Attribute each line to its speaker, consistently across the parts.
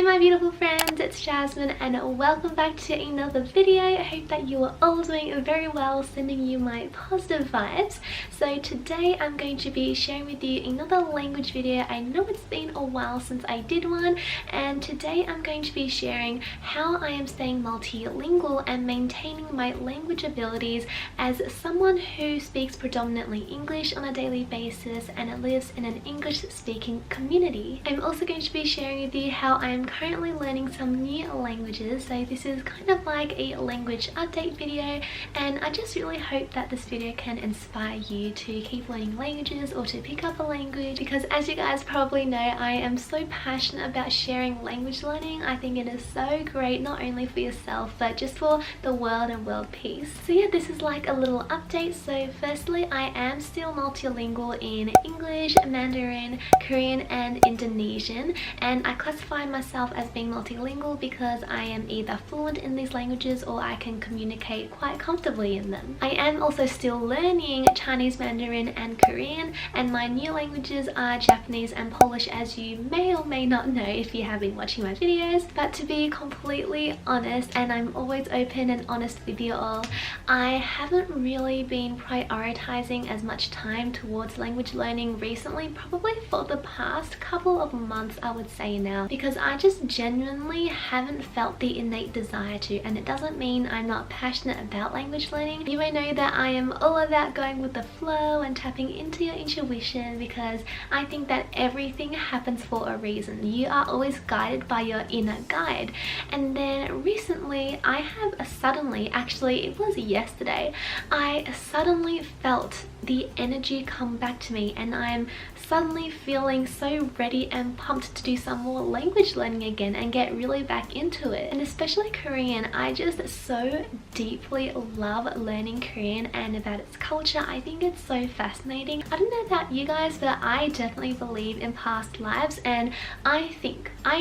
Speaker 1: my beautiful friends, it's Jasmine and welcome back to another video. I hope that you are all doing very well, sending you my positive vibes. So today I'm going to be sharing with you another language video. I know it's been a while since I did one, and today I'm going to be sharing how I am staying multilingual and maintaining my language abilities as someone who speaks predominantly English on a daily basis and lives in an English speaking community. I'm also going to be sharing with you how I am currently learning some new languages, so this is kind of like a language update video, and I just really hope that this video can inspire you to keep learning languages or to pick up a language, because as you guys probably know, I am so passionate about sharing language learning. I think it is so great, not only for yourself but just for the world and world peace. So yeah, this is like a little update. So firstly, I am still multilingual in English, Mandarin, Korean and Indonesian, and I classify myself as being multilingual because I am either fluent in these languages or I can communicate quite comfortably in them. I am also still learning Chinese, Mandarin and Korean, and my new languages are Japanese and Polish, as you may or may not know if you have been watching my videos. But to be completely honest, and I'm always open and honest with you all, I haven't really been prioritizing as much time towards language learning recently, probably for the past couple of months I would say now, because I just genuinely haven't felt the innate desire to. And it doesn't mean I'm not passionate about language learning. You may know that I am all about going with the flow and tapping into your intuition, because I think that everything happens for a reason. You are always guided by your inner guide. And then recently I have suddenly, actually it was yesterday, I suddenly felt the energy come back to me, and I'm suddenly feeling so ready and pumped to do some more language learning again and get really back into it. And especially Korean, I just so deeply love learning Korean and about its culture. I think it's so fascinating. I don't know about you guys, but I definitely believe in past lives, and I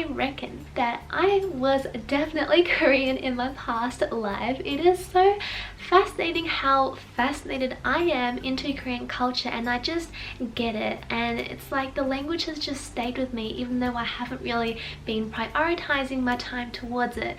Speaker 1: reckon that I was definitely Korean in my past life. It is so fascinating how fascinated I am into Korean culture, and I just get it, and it's like the language has just stayed with me even though I haven't really been prioritizing my time towards it.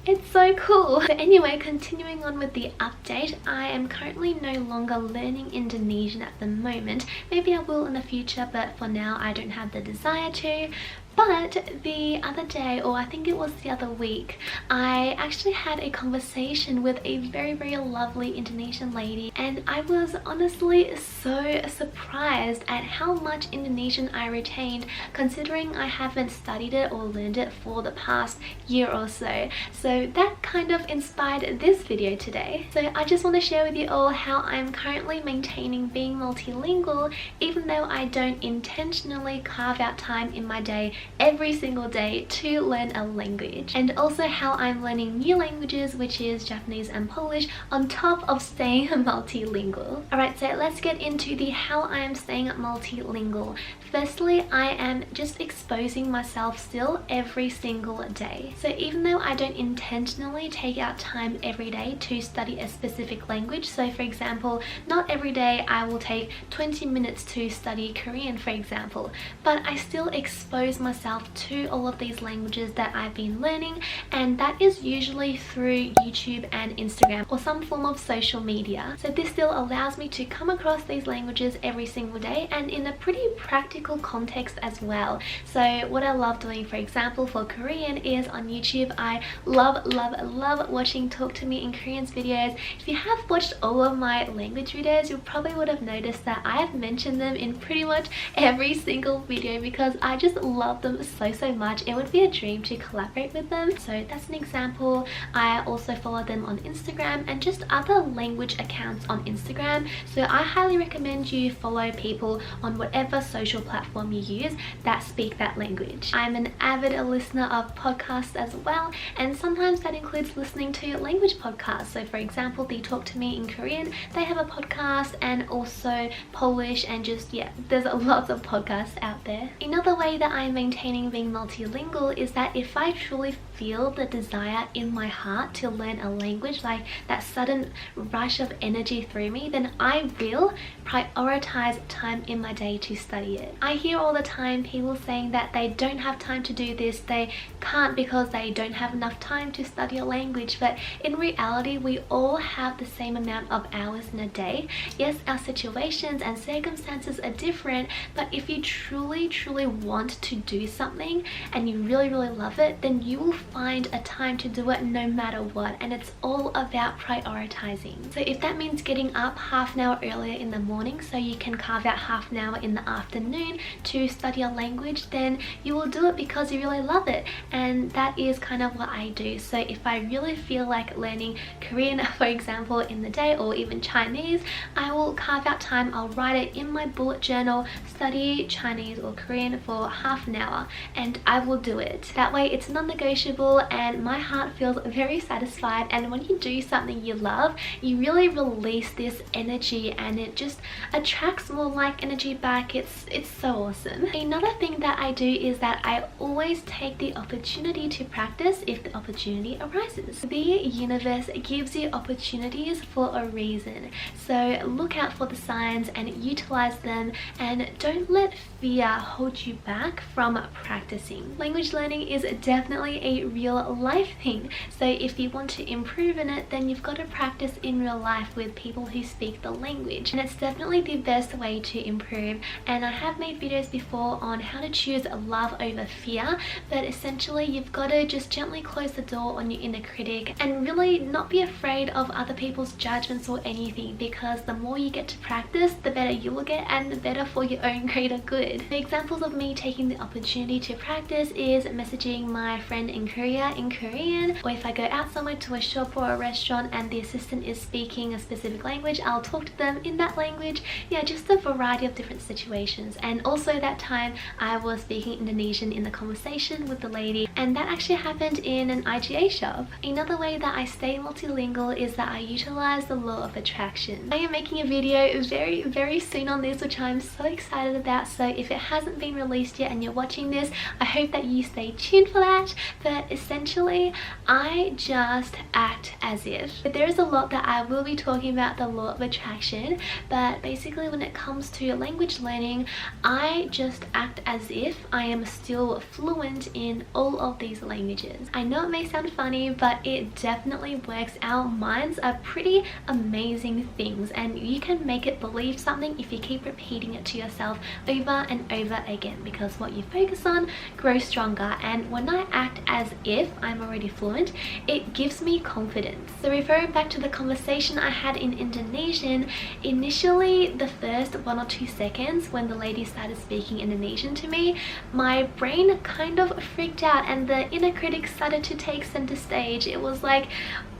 Speaker 1: It's so cool. But anyway, continuing on with the update, I am currently no longer learning Indonesian at the moment. Maybe I will in the future, but for now I don't have the desire to. But the other day, or I think it was the other week, I actually had a conversation with a very lovely Indonesian lady, and I was honestly so surprised at how much Indonesian I retained, considering I haven't studied it or learned it for the past year or so. So that kind of inspired this video today. So I just want to share with you all how I'm currently maintaining being multilingual, even though I don't intentionally carve out time in my day every single day to learn a language, and also how I'm learning new languages, which is Japanese and Polish, on top of staying multilingual. Alright, so let's get into the how I am staying multilingual. Firstly, I am just exposing myself still every single day. So even though I don't intentionally take out time every day to study a specific language, so for example, not every day I will take 20 minutes to study Korean, for example, but I still expose myself to all of these languages that I've been learning, and that is usually through YouTube and Instagram or some form of social media. So this still allows me to come across these languages every single day, and in a pretty practical context as well. So what I love doing, for example, for Korean is on YouTube, I love watching Talk to Me in Korean's videos. If you have watched all of my language videos, you probably would have noticed that I have mentioned them in pretty much every single video because I just love them so much. It would be a dream to collaborate with them. So that's an example. I also follow them on Instagram and just other language accounts on Instagram. So I highly recommend you follow people on whatever social platform you use that speak that language. I'm an avid listener of podcasts as well, and sometimes that includes listening to language podcasts. So for example, the Talk to Me in Korean, they have a podcast, and also Polish, and just there's lots of podcasts out there. Another way that I maintain maintaining being multilingual is that if I truly feel the desire in my heart to learn a language, like that sudden rush of energy through me, then I will prioritize time in my day to study it. I hear all the time people saying that they don't have time to do this, they can't because they don't have enough time to study a language, but in reality we all have the same amount of hours in a day. Yes, our situations and circumstances are different, but if you truly want to do something and you really love it, then you will find a time to do it no matter what, and it's all about prioritizing. So if that means getting up half an hour earlier in the morning so you can carve out half an hour in the afternoon to study a language, then you will do it because you really love it. And that is kind of what I do. So if I really feel like learning Korean, for example, in the day, or even Chinese, I will carve out time, I'll write it in my bullet journal, study Chinese or Korean for half an hour, and I will do it. That way it's non-negotiable and my heart feels very satisfied, and when you do something you love, you really release this energy and it just attracts more like energy back. It's so awesome. Another thing that I do is that I always take the opportunity to practice if the opportunity arises. The universe gives you opportunities for a reason, so look out for the signs and utilize them, and don't let fear hold you back from practicing. Language learning is definitely a real life thing, so if you want to improve in it, then you've got to practice in real life with people who speak the language, and it's definitely the best way to improve. And I have made videos before on how to choose love over fear, but essentially you've got to just gently close the door on your inner critic and really not be afraid of other people's judgments or anything, because the more you get to practice, the better you will get and the better for your own greater good. The examples of me taking the opportunity to practice is messaging my friend in Korea in Korean, or if I go out somewhere to a shop or a restaurant and the assistant is speaking a specific language, I'll talk to them in that language. Yeah, just a variety of different situations. And also that time I was speaking Indonesian in the conversation with the lady, and that actually happened in an IGA shop. Another way that I stay multilingual is that I utilize the law of attraction. I am making a video very soon on this, which I'm so excited about, so if it hasn't been released yet and you're watching this, I hope that you stay tuned for that. But essentially I just act as if. There is a lot that I will be talking about the law of attraction, but basically when it comes to language learning, I just act as if I am still fluent in all of these languages. I know it may sound funny, but it definitely works. Our minds are pretty amazing things, and you can make it believe something if you keep repeating it to yourself over and over again, because what you focus on grows stronger. And when I act as if I'm already fluent, it gives me confidence. So referring back to the conversation I had in Indonesian, initially the first 1 or 2 seconds when the lady started speaking Indonesian to me, my brain kind of freaked out and the inner critic started to take center stage. It was like,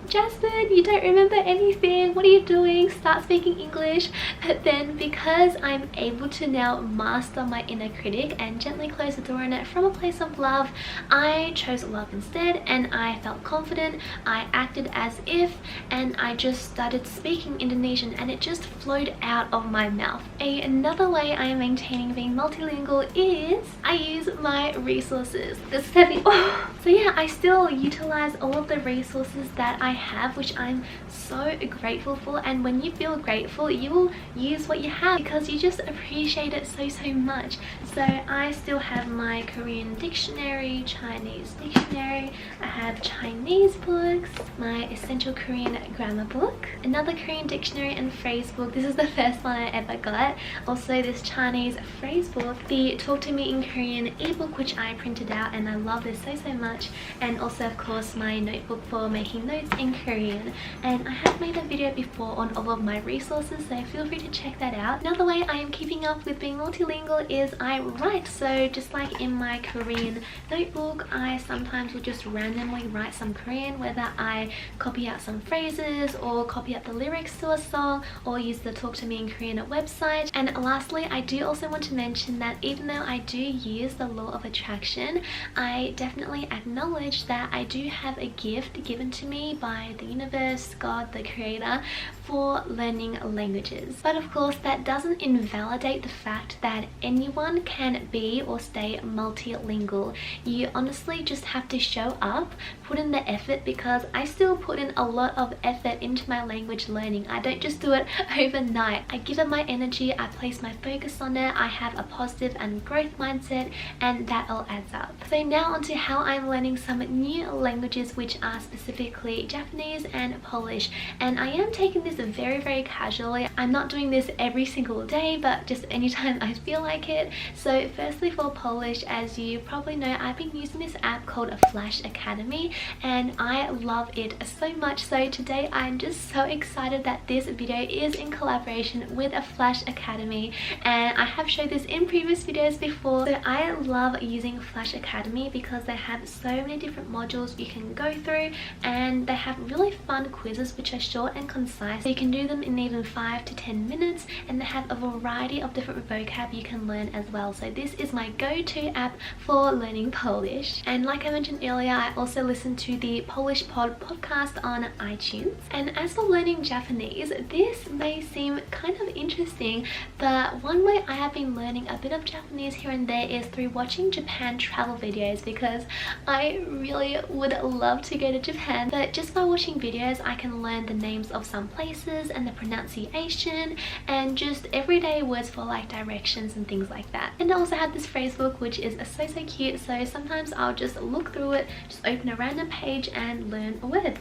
Speaker 1: Jasmine, you don't remember anything, what are you doing, start speaking English. But then because I'm able to now master my inner critic and gently close the door on it from a place of love, I chose love instead, and I felt confident, I acted as if, and I just started speaking Indonesian and it just flowed out of my mouth. Another way I am maintaining being multilingual is I use my resources. This is heavy. Oh. So yeah, I still utilize all of the resources that I have, which I'm so grateful for. And when you feel grateful, you will use what you have because you just appreciate it so much. So I still have my Korean dictionary, Chinese dictionary, I have Chinese books, my essential Korean grammar book, another Korean dictionary and phrase book. This is the first one I ever got. Also this Chinese phrase book, the Talk to Me in Korean ebook, which I printed out, and I love this so much. And also of course my notebook for making notes in Korean. And I have made a video before on all of my resources, so feel free to check that out. Another way I am keeping up with being multilingual is I write. So just like in my Korean notebook, I sometimes will just randomly write some Korean, whether I copy out some phrases or copy out the lyrics to a song or use the Talk to Me in Korean website. And lastly, I do also want to mention that even though I do use the law of attraction, I definitely acknowledge that I do have a gift given to me by the universe, God, the creator, for learning languages. But of course, that doesn't invalidate the fact that anyone can be or stay multilingual. You honestly just have to show up, put in the effort, because I still put in a lot of effort into my language learning. I don't just do it overnight. I give it my energy, I place my focus on it, I have a positive and growth mindset, and that all adds up. So now onto how I'm learning some new languages, which are specifically Japanese and Polish. And I am taking this very casually. I'm not doing this every single day, but just anytime I feel like it. So firstly, for Polish, as you probably know, I've been using this app called Flash Academy, and I love it so much. So today I'm just so excited that this video is in collaboration with Flash Academy, and I have showed this in previous videos before. So I love using Flash Academy because they have so many different modules you can go through, and they have really fun quizzes which are short and concise, so you can do them in even 5 to 10 minutes, and they have a variety of different vocab you can learn as well. So this is my go-to app for learning Polish. And like I mentioned earlier, I also listen to the Polish podcast on iTunes. And as for learning Japanese, this may seem kind of interesting, but one way I have been learning a bit of Japanese here and there is through watching Japan travel videos, because I really would love to go to Japan, but just by watching videos I can learn the names of some places and the pronunciation and just everyday words for like directions and things like that. And I also have this phrase book which is so cute, so sometimes I'll just look through it, just open a random page and learn a word.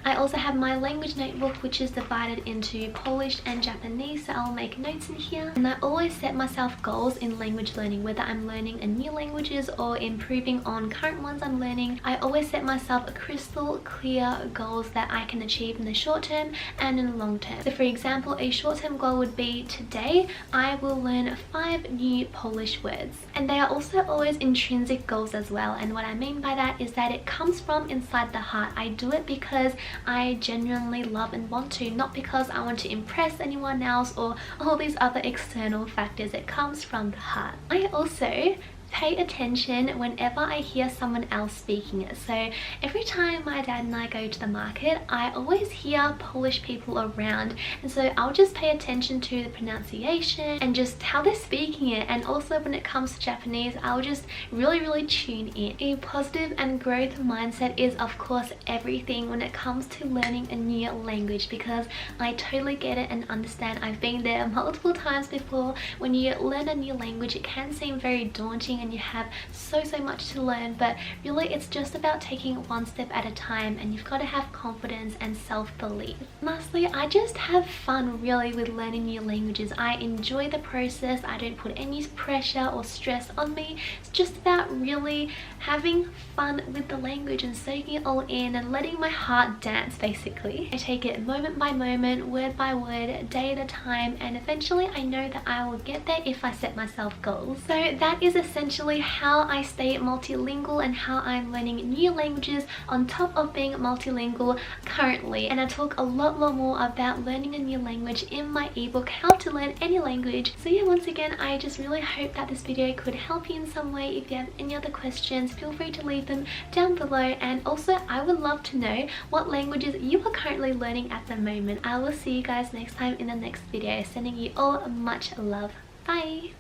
Speaker 1: I also have my language notebook which is divided into Polish and Japanese, so I'll make notes in here. And I always set myself goals in language learning, whether I'm learning a new languages or improving on current ones I'm learning. I always set myself a crystal clear goals that I can achieve in the short term and in the long term. So for example, a short-term goal would be today I will learn 5 new Polish words. And they are also always intrinsic goals as well, and what I mean by that is that it comes from inside the heart. I do it because I genuinely love and want to, not because I want to impress anyone else or all these other external factors. It comes from the heart. I also pay attention whenever I hear someone else speaking it. So every time my dad and I go to the market, I always hear Polish people around, and so I'll just pay attention to the pronunciation and just how they're speaking it. And also when it comes to Japanese, I'll just really tune in. A positive and growth mindset is of course everything when it comes to learning a new language, because I totally get it and understand. I've been there multiple times before. When you learn a new language, it can seem very daunting and you have so much to learn, but really it's just about taking it one step at a time, and you've got to have confidence and self-belief. Lastly, I just have fun really with learning new languages. I enjoy the process. I don't put any pressure or stress on me. It's just about really having fun with the language and soaking it all in and letting my heart dance basically. I take it moment by moment, word by word, day at a time, and eventually I know that I will get there if I set myself goals. So that is essentially how I stay multilingual and how I'm learning new languages on top of being multilingual currently. And I talk a lot more about learning a new language in my ebook, How to Learn Any Language. So yeah, once again, I just really hope that this video could help you in some way. If you have any other questions, feel free to leave them down below. And also, I would love to know what languages you are currently learning at the moment. I will see you guys next time in the next video. Sending you all much love. Bye!